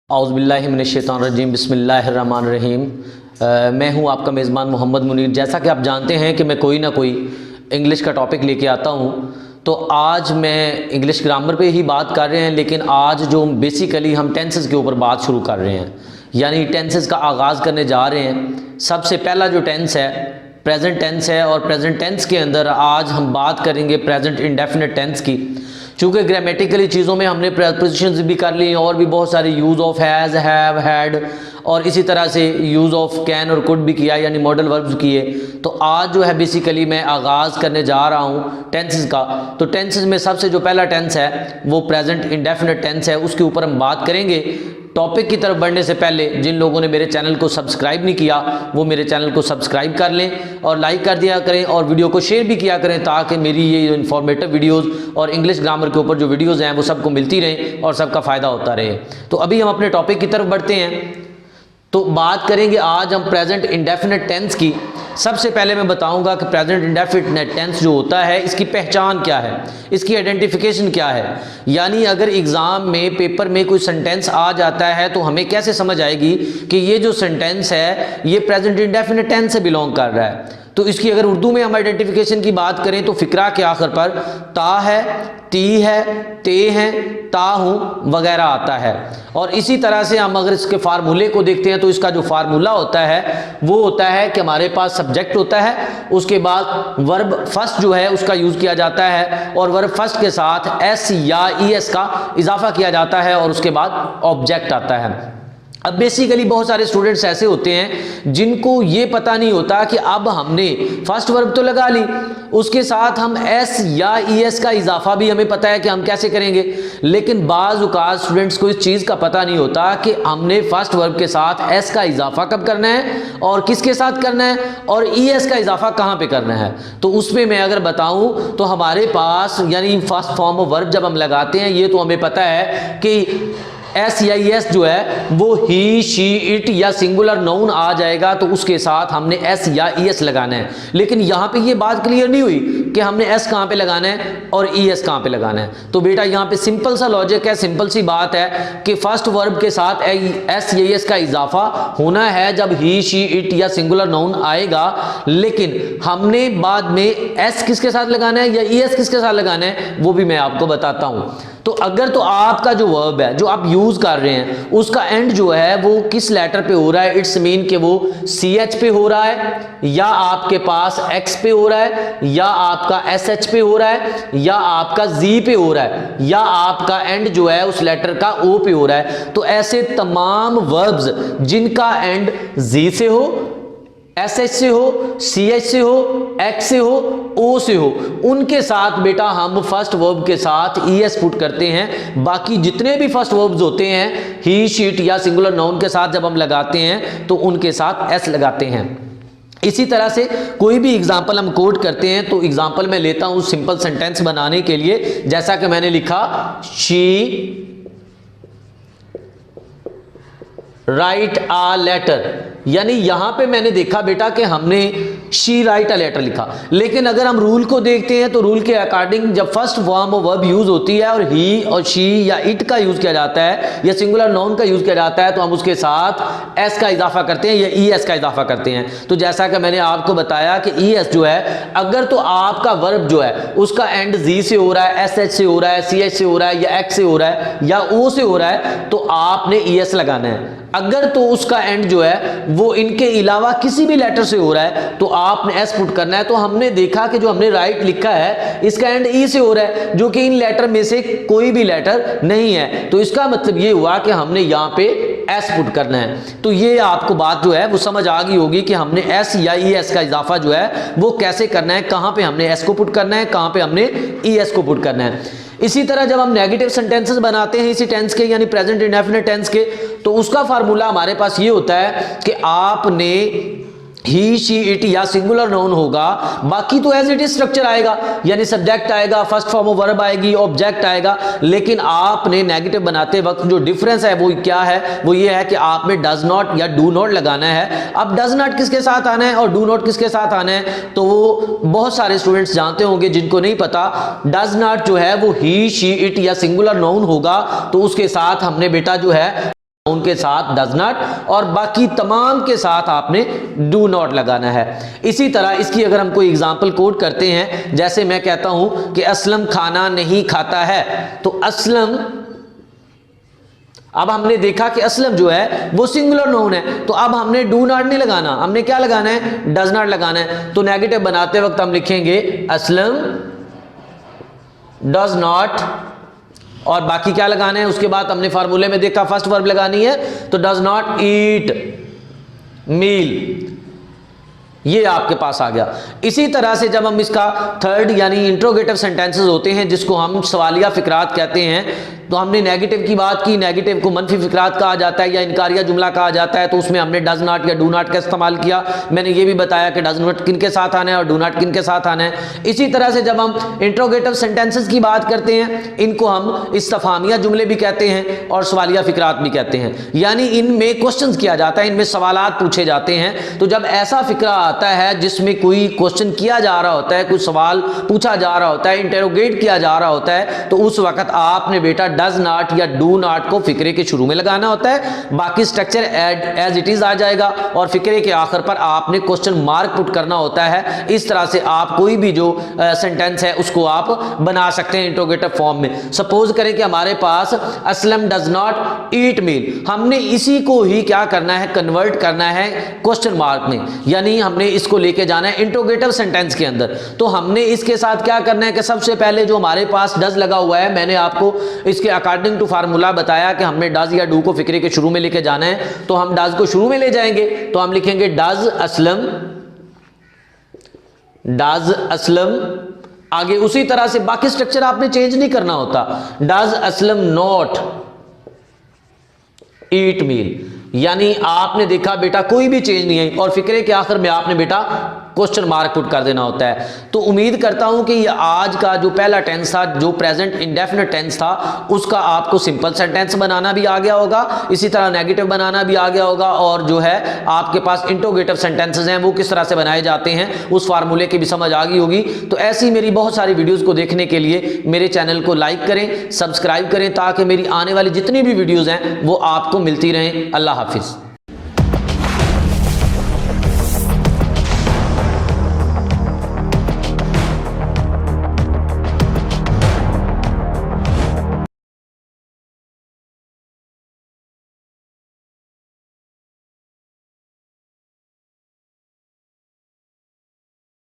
औज़ुबिल्लाहिमिनश्शैतानिर्रजीम बिस्मिल्लाहिर्रहमानिर्रहीम। मैं हूं आपका मेज़बान मोहम्मद मुनीर। जैसा कि आप जानते हैं कि मैं कोई ना कोई इंग्लिश का टॉपिक लेके आता हूं, तो आज मैं इंग्लिश ग्रामर पे ही बात कर रहे हैं, लेकिन आज जो बेसिकली हम टेंसेस के ऊपर बात शुरू कर रहे हैं, यानी टेंसेस का आगाज़ करने जा रहे हैं। सबसे पहला जो टेंस है प्रेजेंट टेंस है, और प्रेजेंट टेंस के अंदर आज हम बात करेंगे प्रेजेंट इंडेफिनिट टेंस की। चूँकि ग्रामेटिकली चीज़ों में हमने प्रपोजिशंस भी कर ली और भी बहुत सारे use of has, have, had और इसी तरह से यूज़ ऑफ कैन और कुड भी किया, यानी मॉडल वर्ब्स किए। तो आज जो है बेसिकली मैं आगाज़ करने जा रहा हूँ टेंसेस का। तो टेंसेस में सबसे जो पहला टेंस है वो प्रेजेंट इंडेफिनिट टेंस है, उसके ऊपर हम बात करेंगे। टॉपिक की तरफ बढ़ने से पहले जिन लोगों ने मेरे चैनल को सब्सक्राइब नहीं किया वो मेरे चैनल को सब्सक्राइब कर लें और लाइक कर दिया करें और वीडियो को शेयर भी किया करें, ताकि मेरी ये इन्फॉर्मेटिव वीडियोस और इंग्लिश ग्रामर के ऊपर जो वीडियोस हैं वो सबको मिलती रहें और सबका फ़ायदा होता रहे। तो अभी हम अपने टॉपिक की तरफ बढ़ते हैं। तो बात करेंगे आज हम प्रेजेंट इंडेफिनिट टेंस की। सबसे पहले मैं बताऊंगा कि प्रेजेंट इंडेफिनिट टेंस जो होता है इसकी पहचान क्या है, इसकी आइडेंटिफिकेशन क्या है। यानी अगर एग्ज़ाम में पेपर में कोई सेंटेंस आ जाता है तो हमें कैसे समझ आएगी कि ये जो सेंटेंस है ये प्रेजेंट इंडेफिनिट टेंस से बिलोंग कर रहा है। तो इसकी अगर उर्दू में हम आइडेंटिफिकेशन की बात करें तो फ़िक्रा के आखिर पर ता है, ती है, ते हैं, ता हूँ वगैरह आता है। और इसी तरह से हम अगर इसके फार्मूले को देखते हैं तो इसका जो फार्मूला होता है वो होता है कि हमारे पास सब्जेक्ट होता है, उसके बाद वर्ब फर्स्ट जो है उसका यूज़ किया जाता है और वर्ब फर्स्ट के साथ एस या ई एस का इजाफा किया जाता है और उसके बाद ऑब्जेक्ट आता है। अब बेसिकली बहुत सारे स्टूडेंट्स ऐसे होते हैं जिनको ये पता नहीं होता कि अब हमने फर्स्ट वर्ब तो लगा ली, उसके साथ हम एस या ई एस का इजाफा भी हमें पता है कि हम कैसे करेंगे, लेकिन बाज़ औक़ात स्टूडेंट्स को इस चीज़ का पता नहीं होता कि हमने फर्स्ट वर्ब के साथ एस का इजाफा कब करना है और किसके साथ करना है और ई एस का इजाफा कहाँ पे करना है। तो उसमें मैं अगर बताऊँ तो हमारे पास यानी फर्स्ट फॉर्म ऑफ वर्ब जब हम लगाते हैं ये तो हमें पता है कि एस या एस जो है वो ही, शी, इट या सिंगुलर नाउन आ जाएगा, तो उसके साथ हमने एस या ई एस लगाना है। लेकिन यहाँ पे ये बात क्लियर नहीं हुई कि हमने एस कहाँ पे लगाना है और ई एस कहाँ पे लगाना है। तो बेटा यहाँ पे सिंपल सा लॉजिक है, सिंपल सी बात है कि फर्स्ट वर्ब के साथ एस या एस का इजाफा होना है जब ही, शी, इट या सिंगुलर नाउन आएगा, लेकिन हमने बाद में एस किसके साथ लगाना है या ई एस किसके साथ लगाना है वो भी मैं आपको बताता हूँ। तो अगर तो आपका जो वर्ब है जो आप यूज कर रहे हैं उसका एंड जो है वो किस लेटर पे हो रहा है, इट्स मीन कि वो सी एच पे हो रहा है या आपके पास एक्स पे हो रहा है या आपका एस एच पे हो रहा है या आपका जी पे हो रहा है या आपका एंड जो है उस लेटर का ओ पे हो रहा है। तो ऐसे तमाम वर्ब्स जिनका एंड जी से हो, एस एच से हो, सी एच से हो, एक्स से हो, ओ से हो, उनके साथ बेटा हम फर्स्ट वर्ब के साथ ई एस पुट करते हैं। बाकी जितने भी फर्स्ट वर्ब्स होते हैं ही, शीट या सिंगुलर नाउन के साथ जब हम लगाते हैं तो उनके साथ एस लगाते हैं। इसी तरह से कोई भी एग्जाम्पल हम कोट करते हैं तो एग्जाम्पल मैं लेता हूं सिंपल सेंटेंस बनाने के लिए, जैसा कि मैंने लिखा शी राइट आ लेटर, यानी यहां पे मैंने देखा बेटा कि हमने शी राइट अ लेटर लिखा, लेकिन अगर हम रूल को देखते हैं तो रूल के अकॉर्डिंग जब first form of verb use होती है और ही और शी या इट का यूज किया जाता है या सिंगुलर नाउन का यूज किया जाता है तो हम उसके साथ एस का इजाफा करते हैं या ई एस का इजाफा करते हैं। तो जैसा कि मैंने आपको बताया कि ई एस जो है अगर तो आपका वर्ब जो है उसका एंड जी से हो रहा है, एस एच से हो रहा है, सी एच से हो रहा है या एक्स से हो रहा है या ओ से हो रहा है तो आपने ई एस लगाना है। अगर तो उसका एंड जो है वो इनके अलावा किसी भी लेटर से हो रहा है तो आपने एस पुट करना है। तो हमने देखा कि जो हमने राइट लिखा है इसका एंड ई से हो रहा है, जो कि इन लेटर में से कोई भी लेटर नहीं है, तो इसका मतलब ये हुआ कि हमने यहाँ पे एस पुट करना है। तो ये आपको बात जो है वो समझ आ गई होगी कि हमने एस या ई एस का इजाफा जो है वो कैसे करना है, कहाँ पे हमने एस को पुट करना है, कहाँ पे हमने ई एस को पुट करना है। इसी तरह जब हम नेगेटिव सेंटेंसेस बनाते हैं इसी टेंस के यानी प्रेजेंट इंडेफिनिट टेंस के, तो उसका फार्मूला हमारे पास ये होता है कि आपने ही, शी, इट या सिंगुलर नाउन होगा, बाकी तो एज इट इज स्ट्रक्चर आएगा, यानी सब्जेक्ट आएगा, फर्स्ट फॉर्म ऑफ वर्ब आएगी, ऑब्जेक्ट आएगा, लेकिन आपने नेगेटिव बनाते वक्त जो डिफरेंस है वो क्या है, वो ये है कि आपने डज नॉट या डू नॉट लगाना है। अब डज नॉट किसके साथ आना है और डू नॉट किसके साथ आना है तो वो बहुत सारे स्टूडेंट्स जानते होंगे, जिनको नहीं पता डज नॉट जो है वो ही, शी, इट या सिंगुलर नाउन होगा तो उसके साथ हमने बेटा जो है उनके साथ डज नॉट और बाकी तमाम के साथ आपने डू नॉट लगाना है। इसी तरह इसकी अगर हम कोई एग्जांपल कोट करते हैं, जैसे मैं कहता हूं कि असलम खाना नहीं खाता है, तो असलम, अब हमने देखा कि असलम जो है वो सिंगुलर नाउन है, तो अब हमने डू नॉट नहीं लगाना, हमने क्या लगाना है, डज नॉट लगाना है। तो नेगेटिव बनाते वक्त हम लिखेंगे असलम डज नॉट, और बाकी क्या लगाना है, उसके बाद हमने फार्मूले में देखा फर्स्ट वर्ब लगानी है, तो डज नॉट ईट मील, ये आपके पास आ गया। इसी तरह से जब हम इसका थर्ड यानी इंट्रोगेटिव सेंटेंसेस होते हैं जिसको हम सवालिया फिक्रात कहते हैं, तो हमने नेगेटिव की बात की, नेगेटिव को मनफी फिक्रात कहा जाता है या इनकारिया जुमला कहा जाता है, तो उसमें हमने डज नॉट या डू नॉट का इस्तेमाल किया। मैंने ये भी बताया कि डज नॉट किन के साथ आना है और डू नॉट किन के साथ आना है। इसी तरह से जब हम इंट्रोगेटिव सेंटेंसेस की बात करते हैं, इनको हम इस्तिफामिया जुमले भी कहते हैं और सवालिया फिक्रात भी कहते हैं, यानी इनमें क्वेश्चन किया जाता है, इनमें सवालात पूछे जाते हैं। तो जब ऐसा फिक्रा आता है जिसमें कोई क्वेश्चन किया जा रहा होता है, कोई सवाल पूछा जा रहा होता है, इंटेरोगेट किया जा रहा होता है, तो उस वक्त आपने बेटा डज नॉट या डू नॉट को फिक्रे के शुरू में लगाना होता है, बाकी स्ट्रक्चर एज इट इज आ जाएगा और फिक्रे के आखिर पर आपने क्वेश्चन मार्क पुट करना होता है। इस तरह से आप कोई भी जो सेंटेंस है उसको आप बना सकते हैं इंट्रोगेटिव फॉर्म में। सपोज करें कि हमारे पास असलम डज नॉट ईट मील, हमने इसी को ही क्या करना है, कन्वर्ट करना है क्वेश्चन मार्क में, यानी हमने इसको लेके जाना है इंट्रोगेटिव सेंटेंस के अंदर। तो हमने इसके साथ क्या करना है कि सबसे पहले जो हमारे पास डज लगा हुआ है, मैंने आपको इसके अकॉर्डिंग टू फार्मूला बताया कि हमने डज या डू को फिक्रे के शुरू में लेके जाना है, तो हम डज को शुरू में ले जाएंगे, तो हम लिखेंगे डज असलम, डज असलम, आगे उसी तरह से बाकी स्ट्रक्चर आपने चेंज नहीं करना होता, डज असलम नॉट ईट मील, यानी आपने देखा बेटा कोई भी चेंज नहीं है और फिक्रे के आखिर में आपने बेटा क्वेश्चन मार्क पुट कर देना होता है। तो उम्मीद करता हूं कि ये आज का जो पहला टेंस था, जो प्रेजेंट इंडेफिनिट टेंस था, उसका आपको सिंपल सेंटेंस बनाना भी आ गया होगा, इसी तरह नेगेटिव बनाना भी आ गया होगा, और जो है आपके पास इंट्रोगेटिव सेंटेंसेस हैं वो किस तरह से बनाए जाते हैं उस फार्मूले की भी समझ आ गई होगी। तो ऐसी मेरी बहुत सारी वीडियोज़ को देखने के लिए मेरे चैनल को लाइक करें, सब्सक्राइब करें, ताकि मेरी आने वाली जितनी भी वीडियोज़ हैं वो आपको मिलती रहें। अल्लाह हाफिज़।